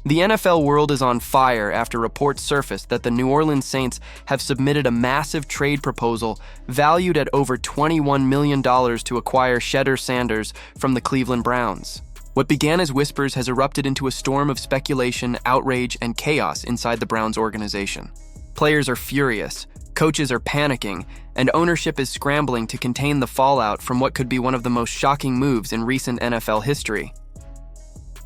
The NFL world is on fire after reports surfaced that the New Orleans Saints have submitted a massive trade proposal valued at over $21 million to acquire Shedeur Sanders from the Cleveland Browns. What began as whispers has erupted into a storm of speculation, outrage, and chaos inside the Browns organization. Players are furious, coaches are panicking, and ownership is scrambling to contain the fallout from what could be one of the most shocking moves in recent NFL history.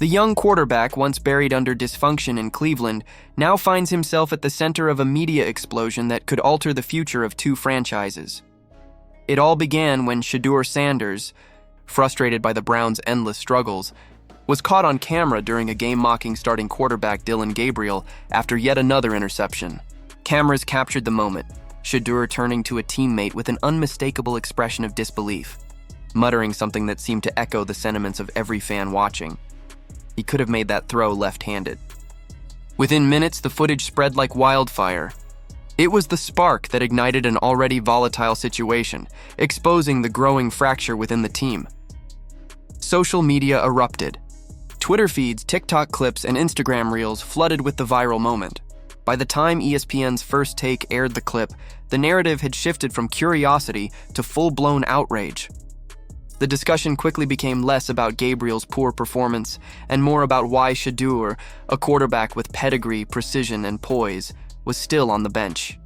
The young quarterback, once buried under dysfunction in Cleveland, now finds himself at the center of a media explosion that could alter the future of two franchises. It all began when Shedeur Sanders, frustrated by the Browns' endless struggles, was caught on camera during a game mocking starting quarterback Dylan Gabriel after yet another interception. Cameras captured the moment, Shedeur turning to a teammate with an unmistakable expression of disbelief, muttering something that seemed to echo the sentiments of every fan watching. He could have made that throw left-handed. Within minutes, the footage spread like wildfire. It was the spark that ignited an already volatile situation, exposing the growing fracture within the team. Social media erupted. Twitter feeds, TikTok clips, and Instagram reels flooded with the viral moment. By the time ESPN's First Take aired the clip, the narrative had shifted from curiosity to full-blown outrage. The discussion quickly became less about Gabriel's poor performance and more about why Shedeur, a quarterback with pedigree, precision, and poise, was still on the bench.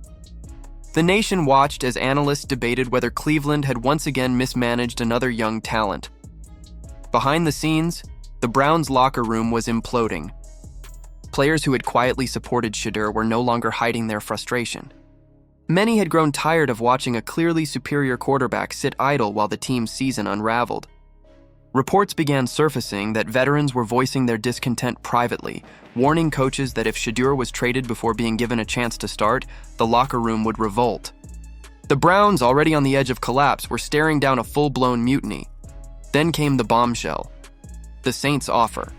The nation watched as analysts debated whether Cleveland had once again mismanaged another young talent. Behind the scenes, the Browns' locker room was imploding. Players who had quietly supported Shedeur were no longer hiding their frustration. Many had grown tired of watching a clearly superior quarterback sit idle while the team's season unraveled. Reports began surfacing that veterans were voicing their discontent privately, warning coaches that if Shedeur was traded before being given a chance to start, the locker room would revolt. The Browns, already on the edge of collapse, were staring down a full-blown mutiny. Then came the bombshell: the Saints' offer.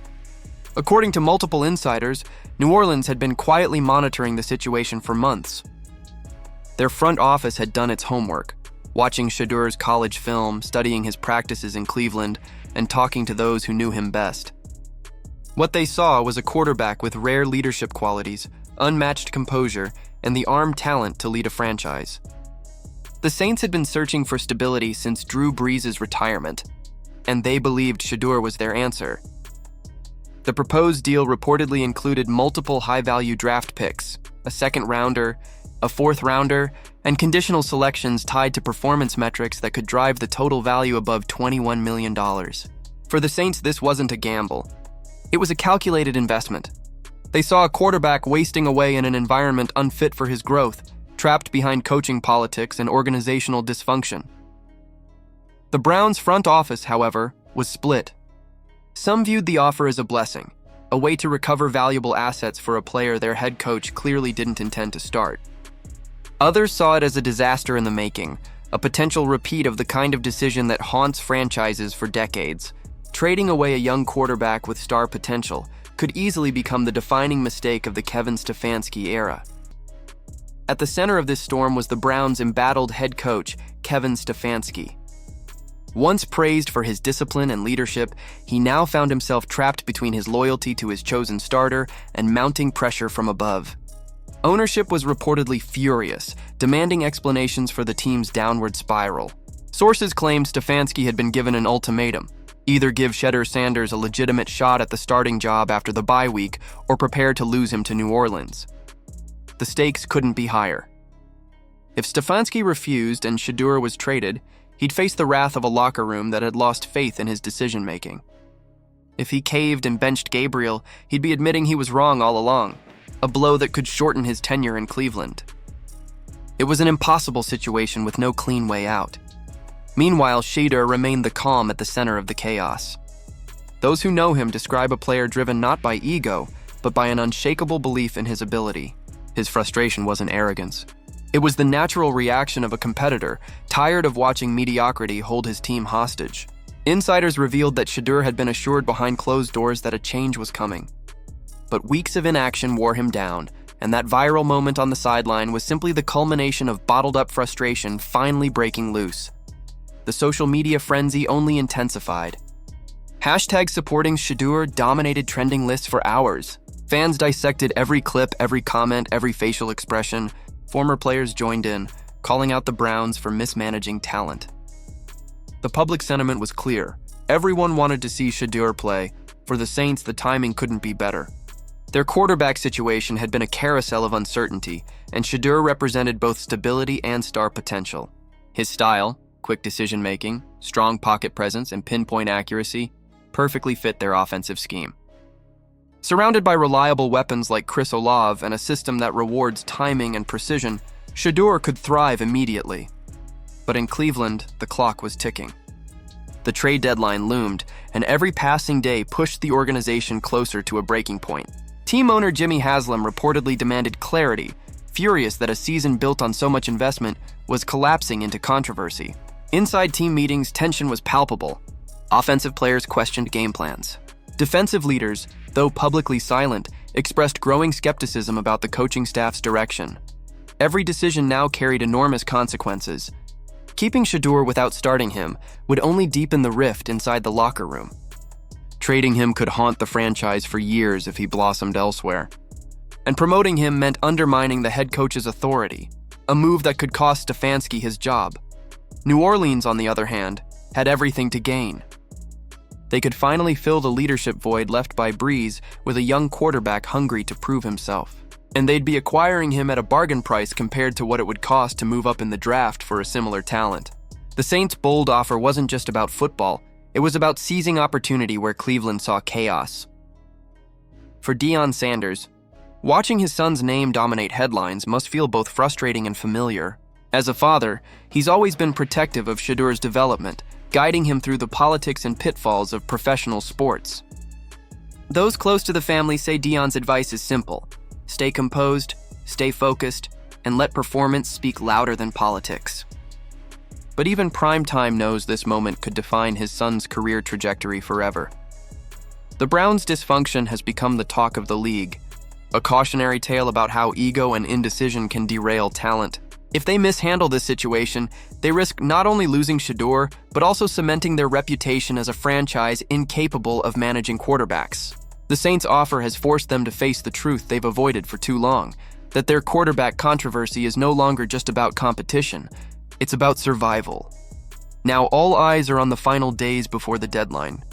According to multiple insiders, New Orleans had been quietly monitoring the situation for months. Their front office had done its homework, watching Shedeur's college film, studying his practices in Cleveland, and talking to those who knew him best. What they saw was a quarterback with rare leadership qualities, unmatched composure, and the arm talent to lead a franchise. The Saints had been searching for stability since Drew Brees' retirement, and they believed Shedeur was their answer. The proposed deal reportedly included multiple high-value draft picks, a second-rounder, a fourth-rounder, and conditional selections tied to performance metrics that could drive the total value above $21 million. For the Saints, this wasn't a gamble. It was a calculated investment. They saw a quarterback wasting away in an environment unfit for his growth, trapped behind coaching politics and organizational dysfunction. The Browns' front office, however, was split. Some viewed the offer as a blessing, a way to recover valuable assets for a player their head coach clearly didn't intend to start. Others saw it as a disaster in the making, a potential repeat of the kind of decision that haunts franchises for decades. Trading away a young quarterback with star potential could easily become the defining mistake of the Kevin Stefanski era. At the center of this storm was the Browns' embattled head coach, Kevin Stefanski. Once praised for his discipline and leadership, he now found himself trapped between his loyalty to his chosen starter and mounting pressure from above. Ownership was reportedly furious, demanding explanations for the team's downward spiral. Sources claimed Stefanski had been given an ultimatum: either give Shedeur Sanders a legitimate shot at the starting job after the bye week or prepare to lose him to New Orleans. The stakes couldn't be higher. If Stefanski refused and Shedeur was traded, he'd face the wrath of a locker room that had lost faith in his decision-making. If he caved and benched Gabriel, he'd be admitting he was wrong all along, a blow that could shorten his tenure in Cleveland. It was an impossible situation with no clean way out. Meanwhile, Shedeur remained the calm at the center of the chaos. Those who know him describe a player driven not by ego, but by an unshakable belief in his ability. His frustration wasn't arrogance. It was the natural reaction of a competitor, tired of watching mediocrity hold his team hostage. Insiders revealed that Shedeur had been assured behind closed doors that a change was coming. But weeks of inaction wore him down, and that viral moment on the sideline was simply the culmination of bottled-up frustration finally breaking loose. The social media frenzy only intensified. Hashtags supporting Shedeur dominated trending lists for hours. Fans dissected every clip, every comment, every facial expression. Former players joined in, calling out the Browns for mismanaging talent. The public sentiment was clear. Everyone wanted to see Shedeur play. For the Saints, the timing couldn't be better. Their quarterback situation had been a carousel of uncertainty, and Shedeur represented both stability and star potential. His style, quick decision-making, strong pocket presence, and pinpoint accuracy perfectly fit their offensive scheme. Surrounded by reliable weapons like Chris Olave and a system that rewards timing and precision, Shedeur could thrive immediately. But in Cleveland, the clock was ticking. The trade deadline loomed, and every passing day pushed the organization closer to a breaking point. Team owner Jimmy Haslam reportedly demanded clarity, furious that a season built on so much investment was collapsing into controversy. Inside team meetings, tension was palpable. Offensive players questioned game plans. Defensive leaders, though publicly silent, expressed growing skepticism about the coaching staff's direction. Every decision now carried enormous consequences. Keeping Shedeur without starting him would only deepen the rift inside the locker room. Trading him could haunt the franchise for years if he blossomed elsewhere. And promoting him meant undermining the head coach's authority, a move that could cost Stefanski his job. New Orleans, on the other hand, had everything to gain. They could finally fill the leadership void left by Breeze with a young quarterback hungry to prove himself. And they'd be acquiring him at a bargain price compared to what it would cost to move up in the draft for a similar talent. The Saints' bold offer wasn't just about football, it was about seizing opportunity where Cleveland saw chaos. For Dylan Sanders, watching his son's name dominate headlines must feel both frustrating and familiar. As a father, he's always been protective of Shedeur's development, guiding him through the politics and pitfalls of professional sports. Those close to the family say Dylan's advice is simple: stay composed, stay focused, and let performance speak louder than politics. But even primetime knows this moment could define his son's career trajectory forever. The Browns' dysfunction has become the talk of the league, a cautionary tale about how ego and indecision can derail talent. If they mishandle this situation, they risk not only losing Shedeur, but also cementing their reputation as a franchise incapable of managing quarterbacks. The Saints' offer has forced them to face the truth they've avoided for too long, that their quarterback controversy is no longer just about competition, it's about survival. Now all eyes are on the final days before the deadline.